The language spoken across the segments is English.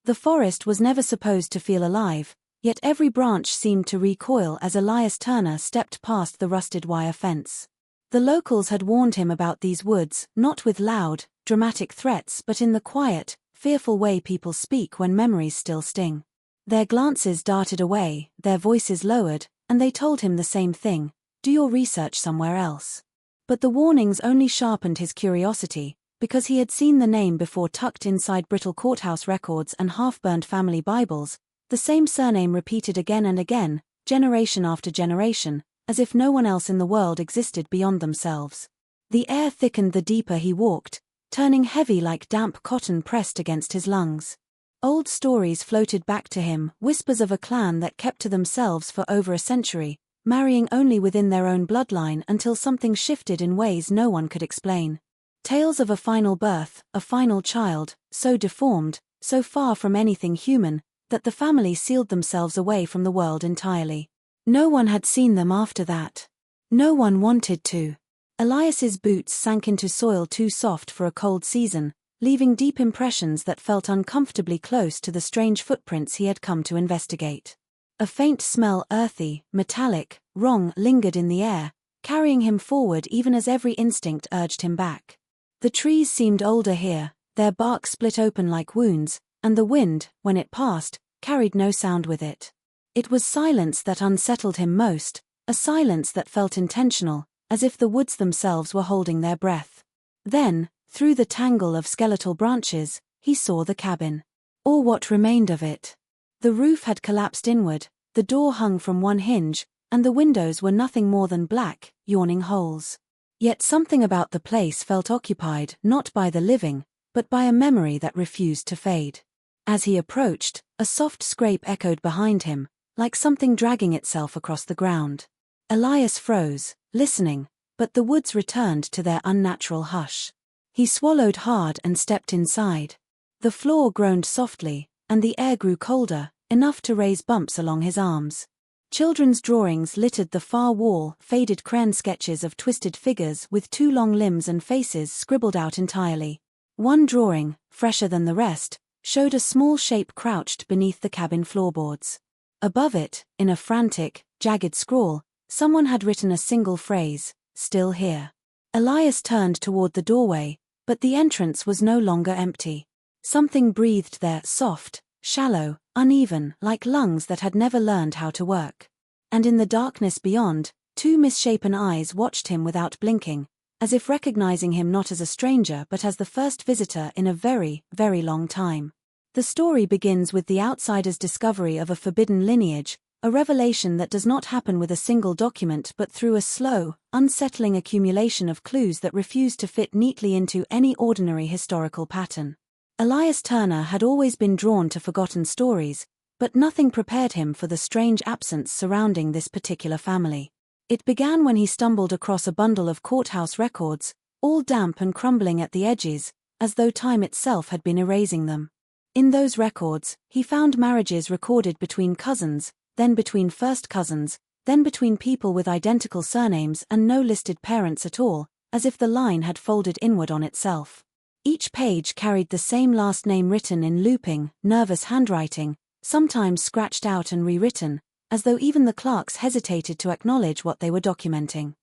The forest was never supposed to feel alive, yet every branch seemed to recoil as Elias Turner stepped past the rusted wire fence. The locals had warned him about these woods, not with loud, dramatic threats but in the quiet, fearful way people speak when memories still sting. Their glances darted away, their voices lowered, and they told him the same thing: do your research somewhere else. But the warnings only sharpened his curiosity, because he had seen the name before tucked inside brittle courthouse records and half-burned family Bibles, the same surname repeated again and again, generation after generation, as if no one else in the world existed beyond themselves. The air thickened the deeper he walked, turning heavy like damp cotton pressed against his lungs. Old stories floated back to him, whispers of a clan that kept to themselves for over a century, marrying only within their own bloodline until something shifted in ways no one could explain. Tales of a final birth, a final child, so deformed, so far from anything human, that the family sealed themselves away from the world entirely. No one had seen them after that. No one wanted to. Elias's boots sank into soil too soft for a cold season, leaving deep impressions that felt uncomfortably close to the strange footprints he had come to investigate. A faint smell, earthy, metallic, wrong, lingered in the air, carrying him forward even as every instinct urged him back. The trees seemed older here, their bark split open like wounds, and the wind, when it passed, carried no sound with it. It was silence that unsettled him most, a silence that felt intentional, as if the woods themselves were holding their breath. Then, through the tangle of skeletal branches, he saw the cabin. Or what remained of it. The roof had collapsed inward, the door hung from one hinge, and the windows were nothing more than black, yawning holes. Yet something about the place felt occupied not by the living, but by a memory that refused to fade. As he approached, a soft scrape echoed behind him, like something dragging itself across the ground. Elias froze, listening, but the woods returned to their unnatural hush. He swallowed hard and stepped inside. The floor groaned softly, and the air grew colder, enough to raise bumps along his arms. Children's drawings littered the far wall, faded crayon sketches of twisted figures with too long limbs and faces scribbled out entirely. One drawing, fresher than the rest, showed a small shape crouched beneath the cabin floorboards. Above it, in a frantic, jagged scrawl, someone had written a single phrase: "Still here." Elias turned toward the doorway, but the entrance was no longer empty. Something breathed there, soft, shallow, uneven, like lungs that had never learned how to work. And in the darkness beyond, two misshapen eyes watched him without blinking, as if recognizing him not as a stranger but as the first visitor in a very, very long time. The story begins with the outsider's discovery of a forbidden lineage, a revelation that does not happen with a single document but through a slow, unsettling accumulation of clues that refuse to fit neatly into any ordinary historical pattern. Elias Turner had always been drawn to forgotten stories, but nothing prepared him for the strange absence surrounding this particular family. It began when he stumbled across a bundle of courthouse records, all damp and crumbling at the edges, as though time itself had been erasing them. In those records, he found marriages recorded between cousins, then between first cousins, then between people with identical surnames and no listed parents at all, as if the line had folded inward on itself. Each page carried the same last name written in looping, nervous handwriting, sometimes scratched out and rewritten, as though even the clerks hesitated to acknowledge what they were documenting.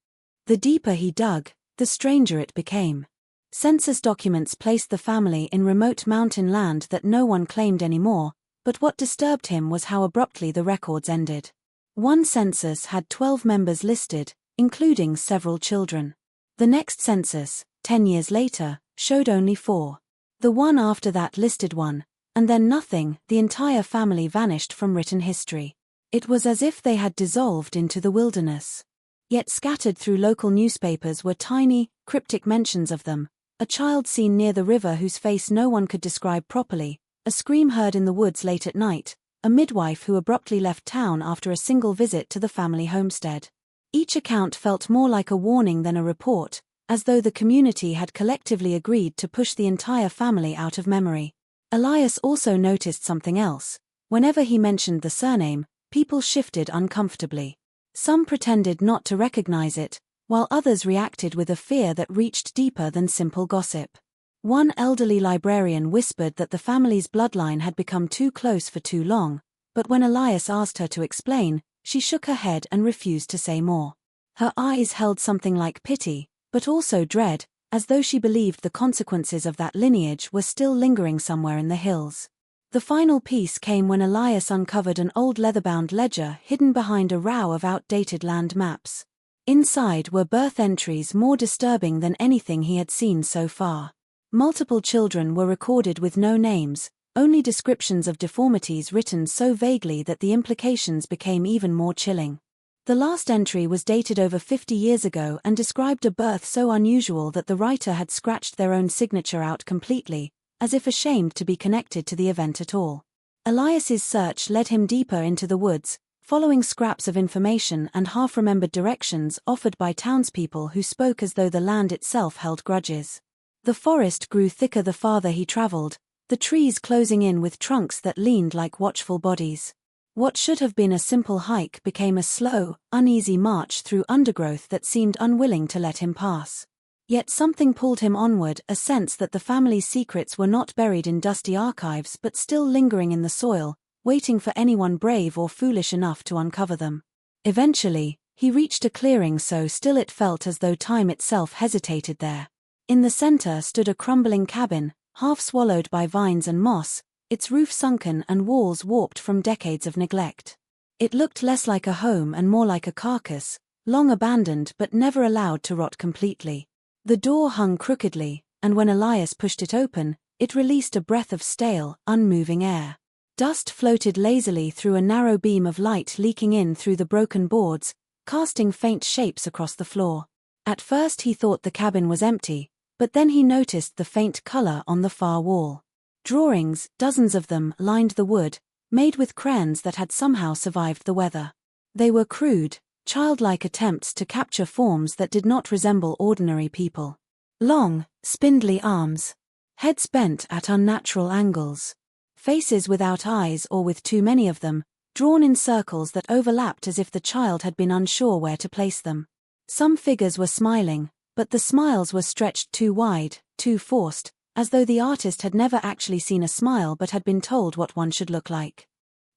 The deeper he dug, the stranger it became. Census documents placed the family in remote mountain land that no one claimed anymore, but what disturbed him was how abruptly the records ended. One census had 12 members listed, including several children. The next census, 10 years later, showed only 4. The one after that listed 1, and then nothing. The entire family vanished from written history. It was as if they had dissolved into the wilderness. Yet scattered through local newspapers were tiny, cryptic mentions of them: a child seen near the river whose face no one could describe properly, a scream heard in the woods late at night, a midwife who abruptly left town after a single visit to the family homestead. Each account felt more like a warning than a report, as though the community had collectively agreed to push the entire family out of memory. Elias also noticed something else. Whenever he mentioned the surname, people shifted uncomfortably. Some pretended not to recognize it, while others reacted with a fear that reached deeper than simple gossip. One elderly librarian whispered that the family's bloodline had become too close for too long, but when Elias asked her to explain, she shook her head and refused to say more. Her eyes held something like pity, but also dread, as though she believed the consequences of that lineage were still lingering somewhere in the hills. The final piece came when Elias uncovered an old leather-bound ledger hidden behind a row of outdated land maps. Inside were birth entries more disturbing than anything he had seen so far. Multiple children were recorded with no names, only descriptions of deformities written so vaguely that the implications became even more chilling. The last entry was dated over 50 years ago and described a birth so unusual that the writer had scratched their own signature out completely, as if ashamed to be connected to the event at all. Elias's search led him deeper into the woods, following scraps of information and half-remembered directions offered by townspeople who spoke as though the land itself held grudges. The forest grew thicker the farther he traveled, the trees closing in with trunks that leaned like watchful bodies. What should have been a simple hike became a slow, uneasy march through undergrowth that seemed unwilling to let him pass. Yet something pulled him onward, a sense that the family's secrets were not buried in dusty archives but still lingering in the soil, waiting for anyone brave or foolish enough to uncover them. Eventually, he reached a clearing so still it felt as though time itself hesitated there. In the center stood a crumbling cabin, half swallowed by vines and moss, its roof sunken and walls warped from decades of neglect. It looked less like a home and more like a carcass, long abandoned but never allowed to rot completely. The door hung crookedly, and when Elias pushed it open, it released a breath of stale, unmoving air. Dust floated lazily through a narrow beam of light leaking in through the broken boards, casting faint shapes across the floor. At first he thought the cabin was empty, but then he noticed the faint color on the far wall. Drawings, dozens of them, lined the wood, made with crayons that had somehow survived the weather. They were crude, childlike attempts to capture forms that did not resemble ordinary people. Long, spindly arms. Heads bent at unnatural angles. Faces without eyes or with too many of them, drawn in circles that overlapped as if the child had been unsure where to place them. Some figures were smiling, but the smiles were stretched too wide, too forced, as though the artist had never actually seen a smile but had been told what one should look like.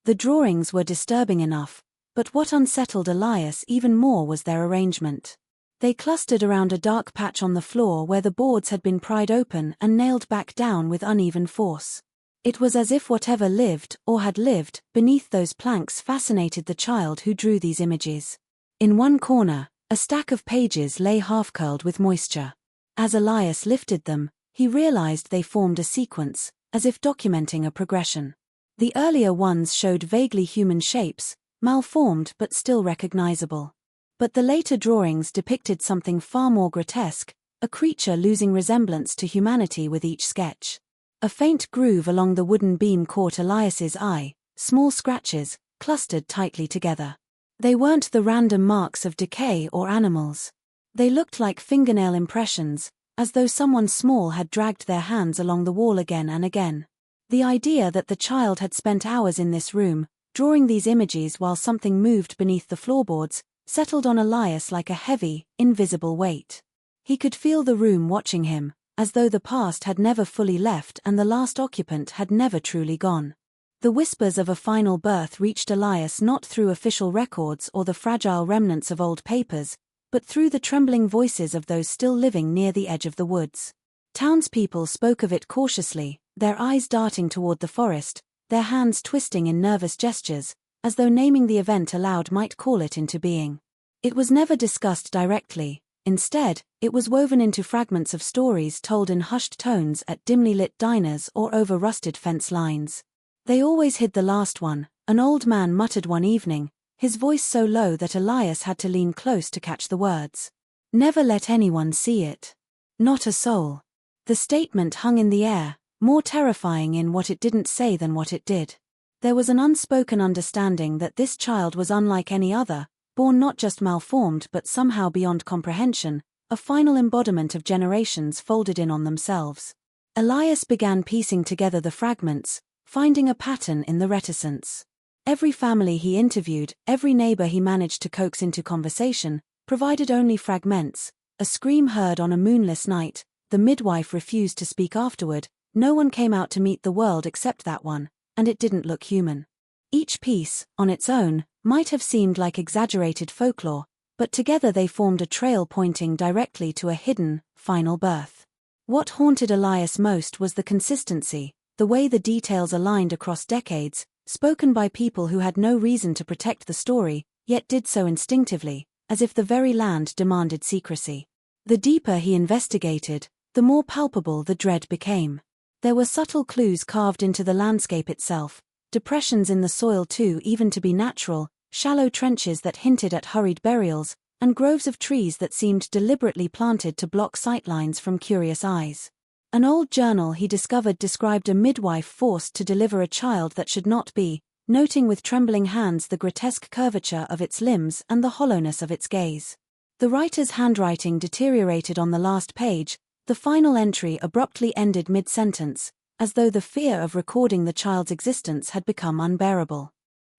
The drawings were disturbing enough, but what unsettled Elias even more was their arrangement. They clustered around a dark patch on the floor where the boards had been pried open and nailed back down with uneven force. It was as if whatever lived, or had lived, beneath those planks fascinated the child who drew these images. In one corner, a stack of pages lay half-curled with moisture. As Elias lifted them, he realized they formed a sequence, as if documenting a progression. The earlier ones showed vaguely human shapes, malformed but still recognizable. But the later drawings depicted something far more grotesque, a creature losing resemblance to humanity with each sketch. A faint groove along the wooden beam caught Elias's eye, small scratches, clustered tightly together. They weren't the random marks of decay or animals. They looked like fingernail impressions, as though someone small had dragged their hands along the wall again and again. The idea that the child had spent hours in this room, drawing these images while something moved beneath the floorboards, settled on Elias like a heavy, invisible weight. He could feel the room watching him, as though the past had never fully left and the last occupant had never truly gone. The whispers of a final birth reached Elias not through official records or the fragile remnants of old papers, but through the trembling voices of those still living near the edge of the woods. Townspeople spoke of it cautiously, their eyes darting toward the forest, their hands twisting in nervous gestures, as though naming the event aloud might call it into being. It was never discussed directly. Instead, it was woven into fragments of stories told in hushed tones at dimly lit diners or over rusted fence lines. They always hid the last one, an old man muttered one evening, his voice so low that Elias had to lean close to catch the words. Never let anyone see it. Not a soul. The statement hung in the air, more terrifying in what it didn't say than what it did. There was an unspoken understanding that this child was unlike any other, born not just malformed but somehow beyond comprehension, a final embodiment of generations folded in on themselves. Elias began piecing together the fragments, finding a pattern in the reticence. Every family he interviewed, every neighbor he managed to coax into conversation, provided only fragments, a scream heard on a moonless night, the the midwife refused to speak afterward, no one came out to meet the world except that one, and it didn't look human. Each piece, on its own, might have seemed like exaggerated folklore, but together they formed a trail pointing directly to a hidden, final birth. What haunted Elias most was the consistency, the way the details aligned across decades, spoken by people who had no reason to protect the story, yet did so instinctively, as if the very land demanded secrecy. The deeper he investigated, the more palpable the dread became. There were subtle clues carved into the landscape itself, depressions in the soil too even to be natural, shallow trenches that hinted at hurried burials, and groves of trees that seemed deliberately planted to block sightlines from curious eyes. An old journal he discovered described a midwife forced to deliver a child that should not be, noting with trembling hands the grotesque curvature of its limbs and the hollowness of its gaze. The writer's handwriting deteriorated on the last page, the final entry abruptly ended mid-sentence, as though the fear of recording the child's existence had become unbearable.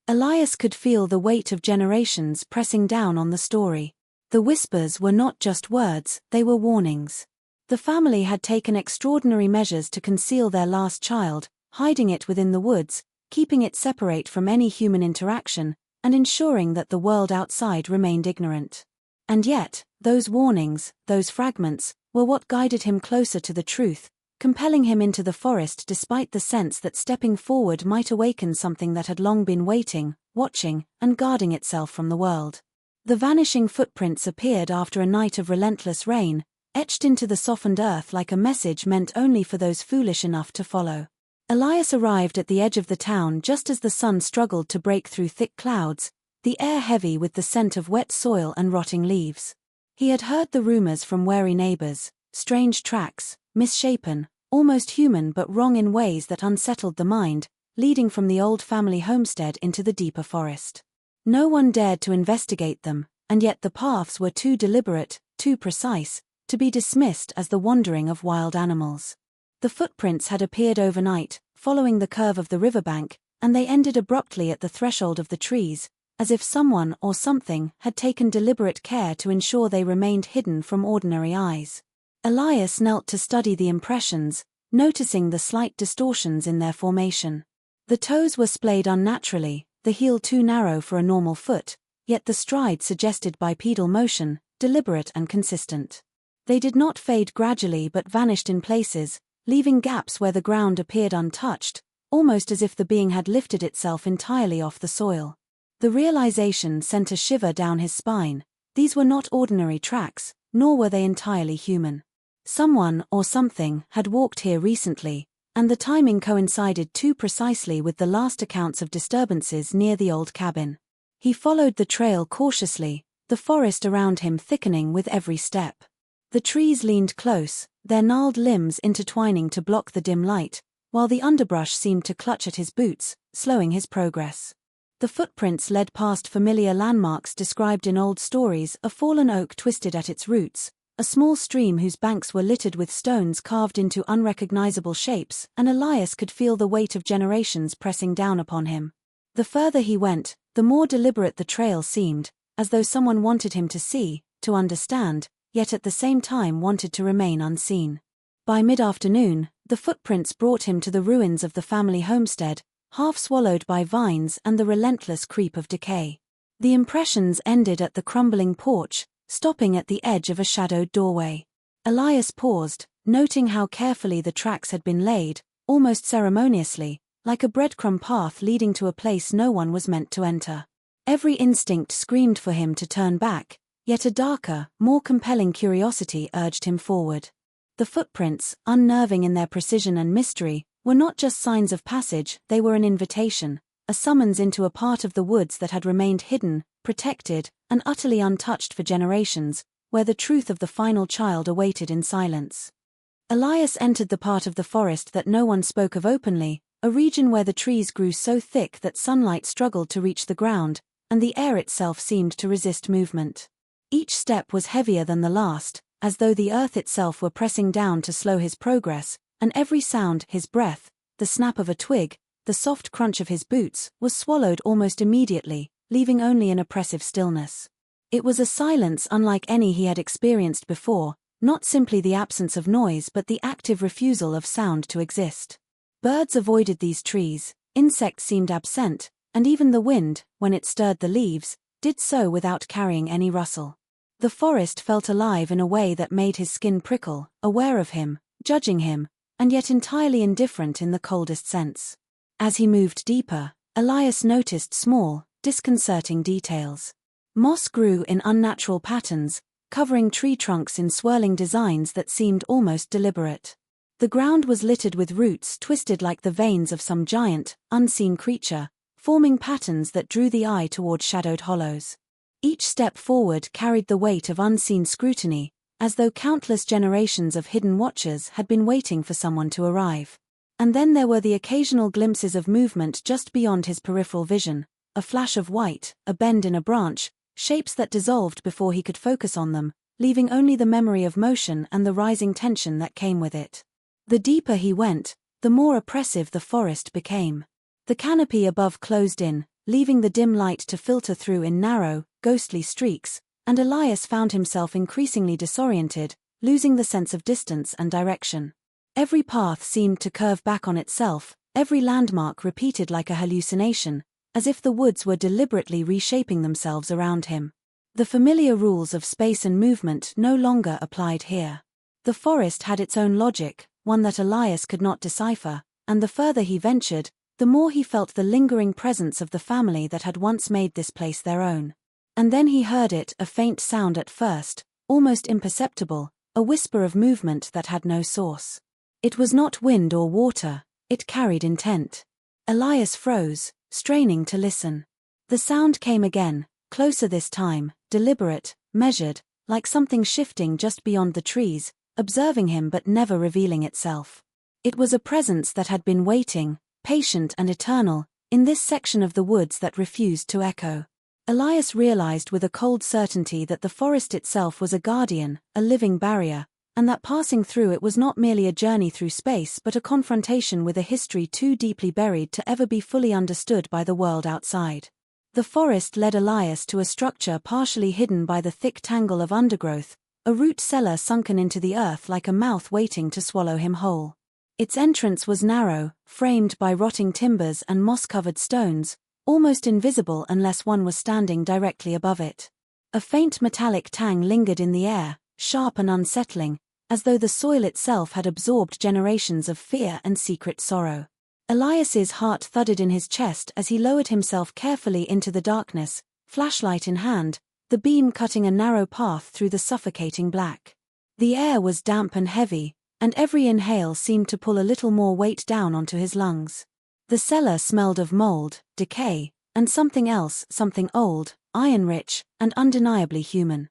Elias could feel the weight of generations pressing down on the story. The whispers were not just words, they were warnings. The family had taken extraordinary measures to conceal their last child, hiding it within the woods, keeping it separate from any human interaction, and ensuring that the world outside remained ignorant. And yet, those warnings, those fragments, were what guided him closer to the truth, compelling him into the forest despite the sense that stepping forward might awaken something that had long been waiting, watching, and guarding itself from the world. The vanishing footprints appeared after a night of relentless rain, etched into the softened earth like a message meant only for those foolish enough to follow. Elias arrived at the edge of the town just as the sun struggled to break through thick clouds, the air heavy with the scent of wet soil and rotting leaves. He had heard the rumors from wary neighbors, strange tracks, misshapen, almost human but wrong in ways that unsettled the mind, leading from the old family homestead into the deeper forest. No one dared to investigate them, and yet the paths were too deliberate, too precise, to be dismissed as the wandering of wild animals. The footprints had appeared overnight, following the curve of the riverbank, and they ended abruptly at the threshold of the trees, as if someone or something had taken deliberate care to ensure they remained hidden from ordinary eyes. Elias knelt to study the impressions, noticing the slight distortions in their formation. The toes were splayed unnaturally, the heel too narrow for a normal foot, yet the stride suggested bipedal motion, deliberate and consistent. They did not fade gradually but vanished in places, leaving gaps where the ground appeared untouched, almost as if the being had lifted itself entirely off the soil. The realization sent a shiver down his spine. These were not ordinary tracks, nor were they entirely human. Someone or something had walked here recently, and the timing coincided too precisely with the last accounts of disturbances near the old cabin. He followed the trail cautiously, the forest around him thickening with every step. The trees leaned close, their gnarled limbs intertwining to block the dim light, while the underbrush seemed to clutch at his boots, slowing his progress. The footprints led past familiar landmarks described in old stories, a fallen oak twisted at its roots, a small stream whose banks were littered with stones carved into unrecognizable shapes, and Elias could feel the weight of generations pressing down upon him. The further he went, the more deliberate the trail seemed, as though someone wanted him to see, to understand, yet at the same time wanted to remain unseen. By mid-afternoon, the footprints brought him to the ruins of the family homestead, half swallowed by vines and the relentless creep of decay. The impressions ended at the crumbling porch, stopping at the edge of a shadowed doorway. Elias paused, noting how carefully the tracks had been laid, almost ceremoniously, like a breadcrumb path leading to a place no one was meant to enter. Every instinct screamed for him to turn back, yet a darker, more compelling curiosity urged him forward. The footprints, unnerving in their precision and mystery, were not just signs of passage, they were an invitation, a summons into a part of the woods that had remained hidden, protected, and utterly untouched for generations, where the truth of the final child awaited in silence. Elias entered the part of the forest that no one spoke of openly, a region where the trees grew so thick that sunlight struggled to reach the ground, and the air itself seemed to resist movement. Each step was heavier than the last, as though the earth itself were pressing down to slow his progress, and every sound, his breath, the snap of a twig, the soft crunch of his boots, was swallowed almost immediately, leaving only an oppressive stillness. It was a silence unlike any he had experienced before, not simply the absence of noise but the active refusal of sound to exist. Birds avoided these trees, insects seemed absent, and even the wind, when it stirred the leaves, did so without carrying any rustle. The forest felt alive in a way that made his skin prickle, aware of him, judging him, and yet entirely indifferent in the coldest sense. As he moved deeper, Elias noticed small, disconcerting details. Moss grew in unnatural patterns, covering tree trunks in swirling designs that seemed almost deliberate. The ground was littered with roots twisted like the veins of some giant, unseen creature, forming patterns that drew the eye toward shadowed hollows. Each step forward carried the weight of unseen scrutiny, as though countless generations of hidden watchers had been waiting for someone to arrive. And then there were the occasional glimpses of movement just beyond his peripheral vision, a flash of white, a bend in a branch, shapes that dissolved before he could focus on them, leaving only the memory of motion and the rising tension that came with it. The deeper he went, the more oppressive the forest became. The canopy above closed in, leaving the dim light to filter through in narrow, ghostly streaks, and Elias found himself increasingly disoriented, losing the sense of distance and direction. Every path seemed to curve back on itself, every landmark repeated like a hallucination, as if the woods were deliberately reshaping themselves around him. The familiar rules of space and movement no longer applied here. The forest had its own logic, one that Elias could not decipher, and the further he ventured, the more he felt the lingering presence of the family that had once made this place their own. And then he heard it, a faint sound at first, almost imperceptible, a whisper of movement that had no source. It was not wind or water, it carried intent. Elias froze, straining to listen. The sound came again, closer this time, deliberate, measured, like something shifting just beyond the trees, observing him but never revealing itself. It was a presence that had been waiting, patient and eternal, in this section of the woods that refused to echo. Elias realized with a cold certainty that the forest itself was a guardian, a living barrier, and that passing through it was not merely a journey through space but a confrontation with a history too deeply buried to ever be fully understood by the world outside. The forest led Elias to a structure partially hidden by the thick tangle of undergrowth, a root cellar sunken into the earth like a mouth waiting to swallow him whole. Its entrance was narrow, framed by rotting timbers and moss-covered stones, almost invisible unless one was standing directly above it. A faint metallic tang lingered in the air, sharp and unsettling, as though the soil itself had absorbed generations of fear and secret sorrow. Elias's heart thudded in his chest as he lowered himself carefully into the darkness, flashlight in hand, the beam cutting a narrow path through the suffocating black. The air was damp and heavy, and every inhale seemed to pull a little more weight down onto his lungs. The cellar smelled of mold, decay, and something else, something old, iron-rich, and undeniably human.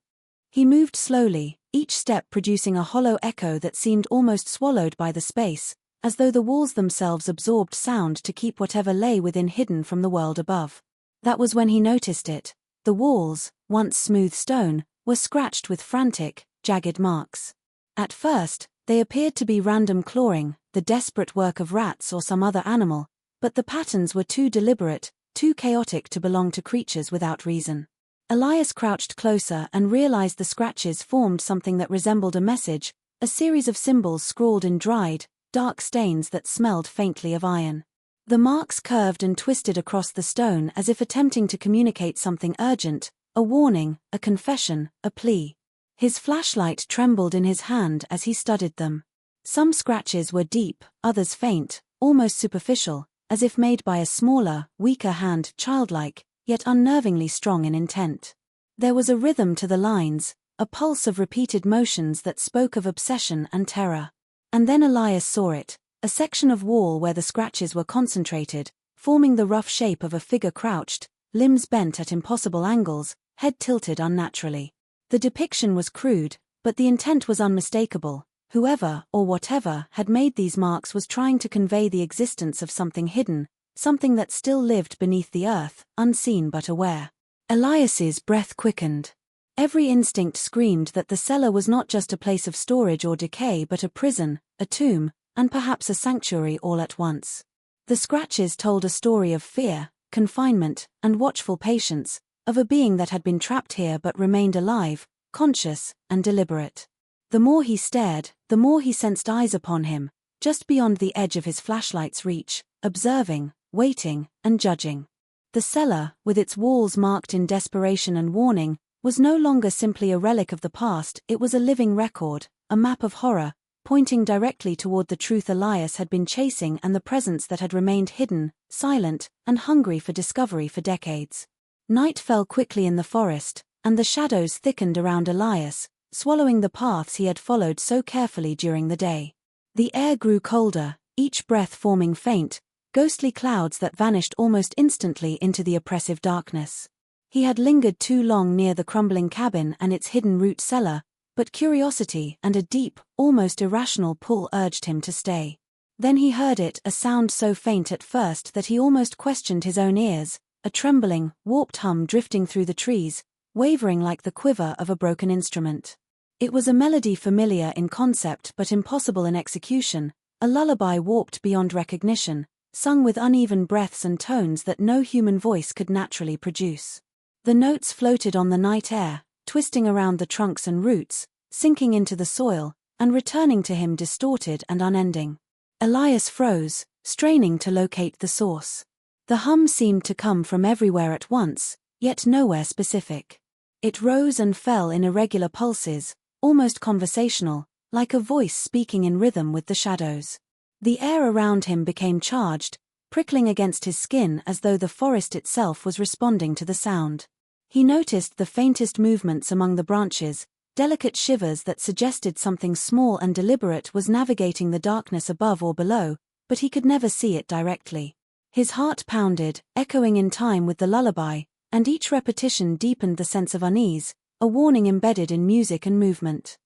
He moved slowly, each step producing a hollow echo that seemed almost swallowed by the space, as though the walls themselves absorbed sound to keep whatever lay within hidden from the world above. That was when he noticed it. The walls, once smooth stone, were scratched with frantic, jagged marks. At first, they appeared to be random clawing, the desperate work of rats or some other animal, but the patterns were too deliberate, too chaotic to belong to creatures without reason. Elias crouched closer and realized the scratches formed something that resembled a message, a series of symbols scrawled in dried, dark stains that smelled faintly of iron. The marks curved and twisted across the stone as if attempting to communicate something urgent, a warning, a confession, a plea. His flashlight trembled in his hand as he studied them. Some scratches were deep, others faint, almost superficial, as if made by a smaller, weaker hand, childlike, yet unnervingly strong in intent. There was a rhythm to the lines, a pulse of repeated motions that spoke of obsession and terror. And then Elias saw it, a section of wall where the scratches were concentrated, forming the rough shape of a figure crouched, limbs bent at impossible angles, head tilted unnaturally. The depiction was crude, but the intent was unmistakable. Whoever, or whatever, had made these marks was trying to convey the existence of something hidden, something that still lived beneath the earth, unseen but aware. Elias's breath quickened. Every instinct screamed that the cellar was not just a place of storage or decay but a prison, a tomb, and perhaps a sanctuary all at once. The scratches told a story of fear, confinement, and watchful patience, of a being that had been trapped here but remained alive, conscious, and deliberate. The more he stared, the more he sensed eyes upon him, just beyond the edge of his flashlight's reach, observing, waiting, and judging. The cellar, with its walls marked in desperation and warning, was no longer simply a relic of the past, it was a living record, a map of horror, pointing directly toward the truth Elias had been chasing and the presence that had remained hidden, silent, and hungry for discovery for decades. Night fell quickly in the forest, and the shadows thickened around Elias, swallowing the paths he had followed so carefully during the day. The air grew colder, each breath forming faint, ghostly clouds that vanished almost instantly into the oppressive darkness. He had lingered too long near the crumbling cabin and its hidden root cellar, but curiosity and a deep, almost irrational pull urged him to stay. Then he heard it, a sound so faint at first that he almost questioned his own ears, a trembling, warped hum drifting through the trees, wavering like the quiver of a broken instrument. It was a melody familiar in concept but impossible in execution, a lullaby warped beyond recognition, sung with uneven breaths and tones that no human voice could naturally produce. The notes floated on the night air, twisting around the trunks and roots, sinking into the soil, and returning to him distorted and unending. Elias froze, straining to locate the source. The hum seemed to come from everywhere at once, yet nowhere specific. It rose and fell in irregular pulses, almost conversational, like a voice speaking in rhythm with the shadows. The air around him became charged, prickling against his skin as though the forest itself was responding to the sound. He noticed the faintest movements among the branches, delicate shivers that suggested something small and deliberate was navigating the darkness above or below, but he could never see it directly. His heart pounded, echoing in time with the lullaby, and each repetition deepened the sense of unease, a warning embedded in music and movement.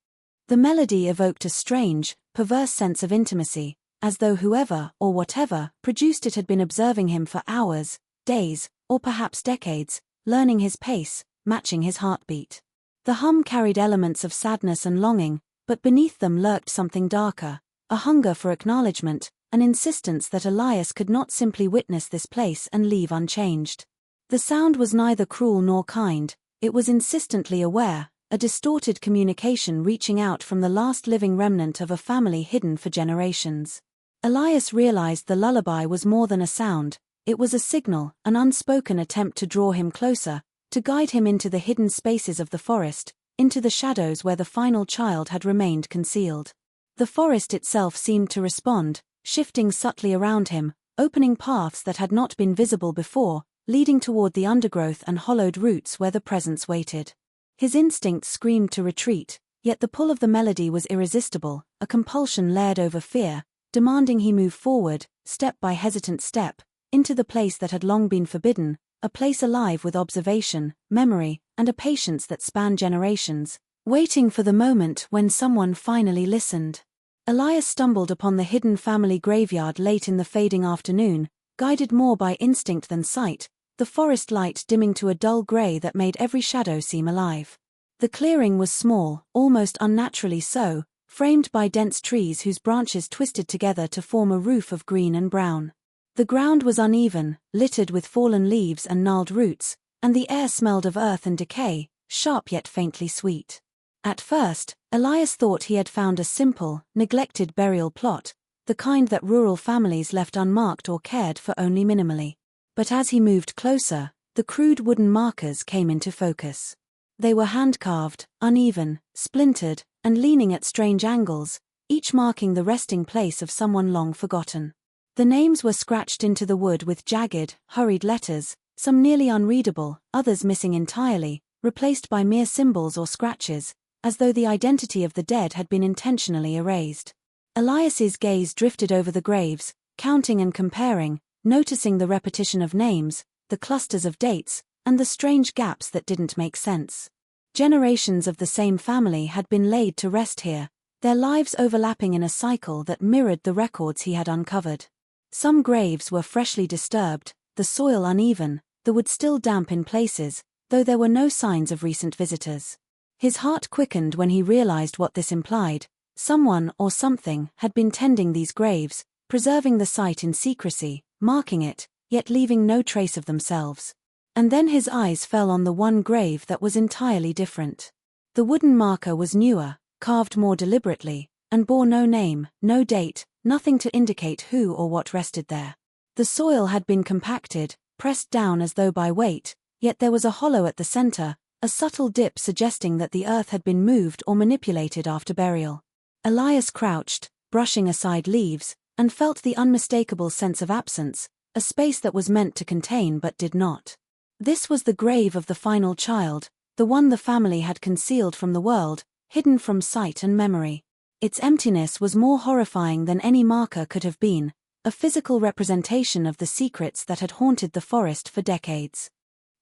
The melody evoked a strange, perverse sense of intimacy, as though whoever, or whatever, produced it had been observing him for hours, days, or perhaps decades, learning his pace, matching his heartbeat. The hum carried elements of sadness and longing, but beneath them lurked something darker, a hunger for acknowledgement, an insistence that Elias could not simply witness this place and leave unchanged. The sound was neither cruel nor kind, it was insistently aware, a distorted communication reaching out from the last living remnant of a family hidden for generations. Elias realized the lullaby was more than a sound, it was a signal, an unspoken attempt to draw him closer, to guide him into the hidden spaces of the forest, into the shadows where the final child had remained concealed. The forest itself seemed to respond, shifting subtly around him, opening paths that had not been visible before, leading toward the undergrowth and hollowed roots where the presence waited. His instinct screamed to retreat, yet the pull of the melody was irresistible, a compulsion layered over fear, demanding he move forward, step by hesitant step, into the place that had long been forbidden, a place alive with observation, memory, and a patience that spanned generations, waiting for the moment when someone finally listened. Elias stumbled upon the hidden family graveyard late in the fading afternoon, guided more by instinct than sight, the forest light dimming to a dull gray that made every shadow seem alive. The clearing was small, almost unnaturally so, framed by dense trees whose branches twisted together to form a roof of green and brown. The ground was uneven, littered with fallen leaves and gnarled roots, and the air smelled of earth and decay, sharp yet faintly sweet. At first, Elias thought he had found a simple, neglected burial plot, the kind that rural families left unmarked or cared for only minimally. But as he moved closer, the crude wooden markers came into focus. They were hand-carved, uneven, splintered, and leaning at strange angles, each marking the resting place of someone long forgotten. The names were scratched into the wood with jagged, hurried letters, some nearly unreadable, others missing entirely, replaced by mere symbols or scratches, as though the identity of the dead had been intentionally erased. Elias's gaze drifted over the graves, counting and comparing, noticing the repetition of names, the clusters of dates, and the strange gaps that didn't make sense. Generations of the same family had been laid to rest here, their lives overlapping in a cycle that mirrored the records he had uncovered. Some graves were freshly disturbed, the soil uneven, the wood still damp in places, though there were no signs of recent visitors. His heart quickened when he realized what this implied. Someone or something had been tending these graves, preserving the site in secrecy, marking it, yet leaving no trace of themselves. And then his eyes fell on the one grave that was entirely different. The wooden marker was newer, carved more deliberately, and bore no name, no date, nothing to indicate who or what rested there. The soil had been compacted, pressed down as though by weight, yet there was a hollow at the center, a subtle dip suggesting that the earth had been moved or manipulated after burial. Elias crouched, brushing aside leaves, and felt the unmistakable sense of absence, a space that was meant to contain but did not. This was the grave of the final child, the one the family had concealed from the world, hidden from sight and memory. Its emptiness was more horrifying than any marker could have been, a physical representation of the secrets that had haunted the forest for decades.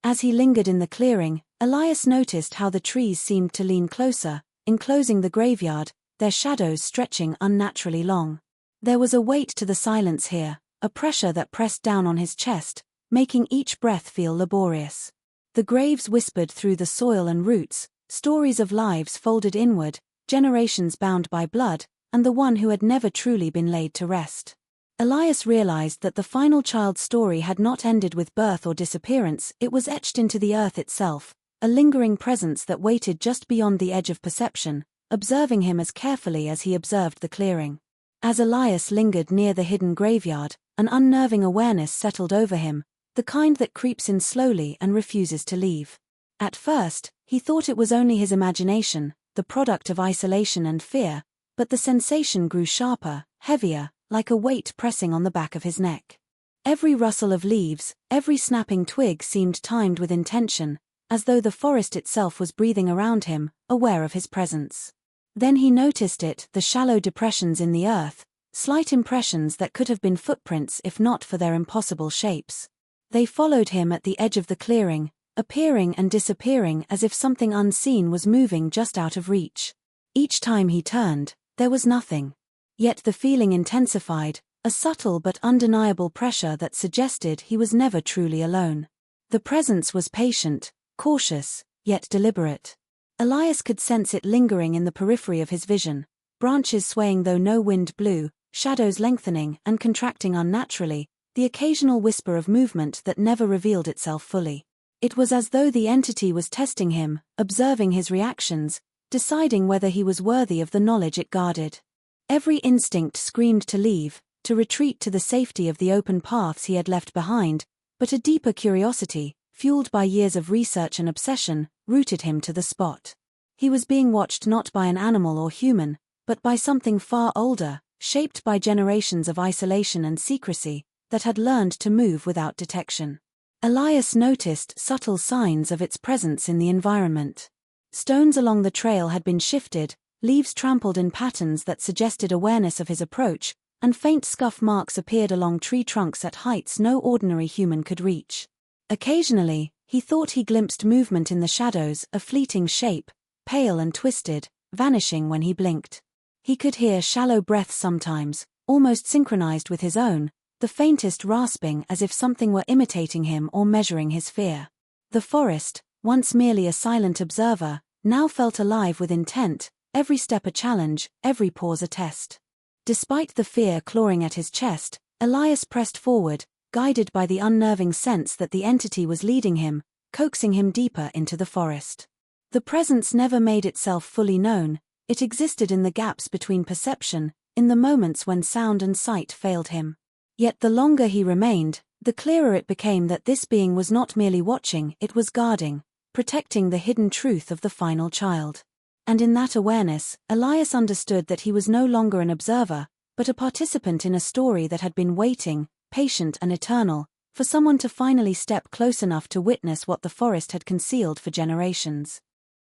As he lingered in the clearing, Elias noticed how the trees seemed to lean closer, enclosing the graveyard, their shadows stretching unnaturally long. There was a weight to the silence here, a pressure that pressed down on his chest, making each breath feel laborious. The graves whispered through the soil and roots, stories of lives folded inward, generations bound by blood, and the one who had never truly been laid to rest. Elias realized that the final child's story had not ended with birth or disappearance, it was etched into the earth itself, a lingering presence that waited just beyond the edge of perception, observing him as carefully as he observed the clearing. As Elias lingered near the hidden graveyard, an unnerving awareness settled over him, the kind that creeps in slowly and refuses to leave. At first, he thought it was only his imagination, the product of isolation and fear, but the sensation grew sharper, heavier, like a weight pressing on the back of his neck. Every rustle of leaves, every snapping twig seemed timed with intention, as though the forest itself was breathing around him, aware of his presence. Then he noticed it, the shallow depressions in the earth, slight impressions that could have been footprints if not for their impossible shapes. They followed him at the edge of the clearing, appearing and disappearing as if something unseen was moving just out of reach. Each time he turned, there was nothing. Yet the feeling intensified, a subtle but undeniable pressure that suggested he was never truly alone. The presence was patient, cautious, yet deliberate. Elias could sense it lingering in the periphery of his vision, branches swaying though no wind blew, shadows lengthening and contracting unnaturally, the occasional whisper of movement that never revealed itself fully. It was as though the entity was testing him, observing his reactions, deciding whether he was worthy of the knowledge it guarded. Every instinct screamed to leave, to retreat to the safety of the open paths he had left behind, but a deeper curiosity, fueled by years of research and obsession, rooted him to the spot. He was being watched not by an animal or human, but by something far older, shaped by generations of isolation and secrecy, that had learned to move without detection. Elias noticed subtle signs of its presence in the environment. Stones along the trail had been shifted, leaves trampled in patterns that suggested awareness of his approach, and faint scuff marks appeared along tree trunks at heights no ordinary human could reach. Occasionally, he thought he glimpsed movement in the shadows, a fleeting shape, pale and twisted, vanishing when he blinked. He could hear shallow breaths sometimes, almost synchronized with his own, the faintest rasping as if something were imitating him or measuring his fear. The forest, once merely a silent observer, now felt alive with intent, every step a challenge, every pause a test. Despite the fear clawing at his chest, Elias pressed forward, guided by the unnerving sense that the entity was leading him, coaxing him deeper into the forest. The presence never made itself fully known, it existed in the gaps between perception, in the moments when sound and sight failed him. Yet the longer he remained, the clearer it became that this being was not merely watching, it was guarding, protecting the hidden truth of the final child. And in that awareness, Elias understood that he was no longer an observer, but a participant in a story that had been waiting, patient and eternal, for someone to finally step close enough to witness what the forest had concealed for generations.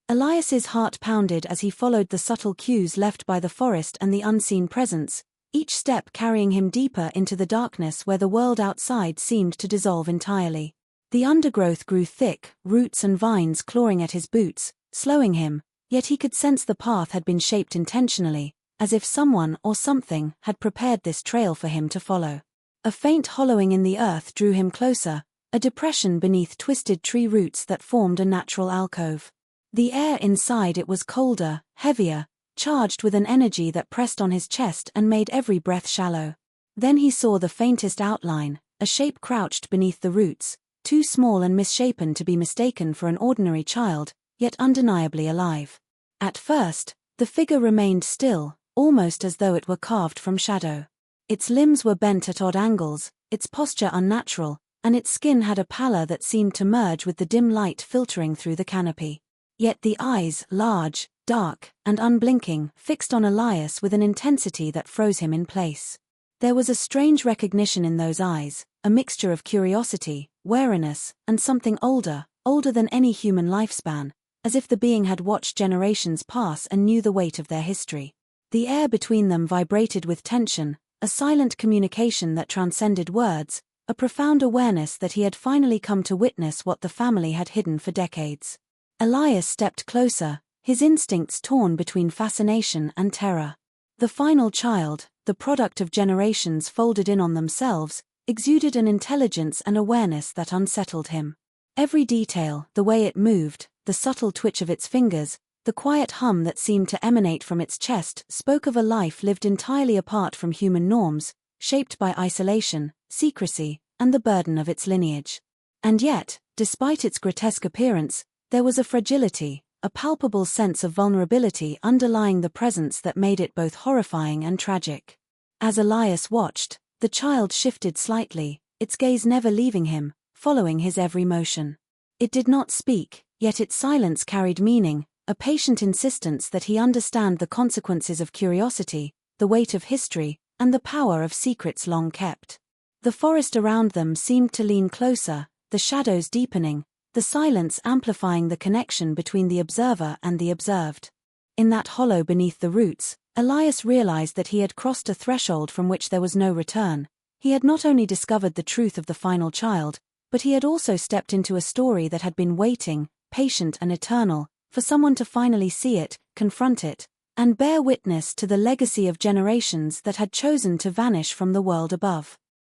Elias's heart pounded as he followed the subtle cues left by the forest and the unseen presence, each step carrying him deeper into the darkness where the world outside seemed to dissolve entirely. The undergrowth grew thick, roots and vines clawing at his boots, slowing him, yet he could sense the path had been shaped intentionally, as if someone or something had prepared this trail for him to follow. A faint hollowing in the earth drew him closer, a depression beneath twisted tree roots that formed a natural alcove. The air inside it was colder, heavier, charged with an energy that pressed on his chest and made every breath shallow. Then he saw the faintest outline, a shape crouched beneath the roots, too small and misshapen to be mistaken for an ordinary child, yet undeniably alive. At first, The figure remained still, almost as though it were carved from shadow. Its limbs were bent at odd angles, its posture unnatural, and its skin had a pallor that seemed to merge with the dim light filtering through the canopy. Yet the eyes, large, dark, and unblinking, fixed on Elias with an intensity that froze him in place. There was a strange recognition in those eyes, a mixture of curiosity, wariness, and something older than any human lifespan, as if the being had watched generations pass and knew the weight of their history. The air between them vibrated with tension, a silent communication that transcended words, a profound awareness that he had finally come to witness what the family had hidden for decades. Elias stepped closer, his instincts torn between fascination and terror. The final child, the product of generations folded in on themselves, exuded an intelligence and awareness that unsettled him. Every detail, the way it moved, the subtle twitch of its fingers, the quiet hum that seemed to emanate from its chest, spoke of a life lived entirely apart from human norms, shaped by isolation, secrecy, and the burden of its lineage. And yet, despite its grotesque appearance, there was a fragility, a palpable sense of vulnerability underlying the presence that made it both horrifying and tragic. As Elias watched, the child shifted slightly, its gaze never leaving him, following his every motion. It did not speak, yet its silence carried meaning, a patient insistence that he understand the consequences of curiosity, the weight of history, and the power of secrets long kept. The forest around them seemed to lean closer, the shadows deepening, the silence amplifying the connection between the observer and the observed. In that hollow beneath the roots, Elias realized that he had crossed a threshold from which there was no return. He had not only discovered the truth of the final child, but he had also stepped into a story that had been waiting, patient and eternal, for someone to finally see it, confront it, and bear witness to the legacy of generations that had chosen to vanish from the world above.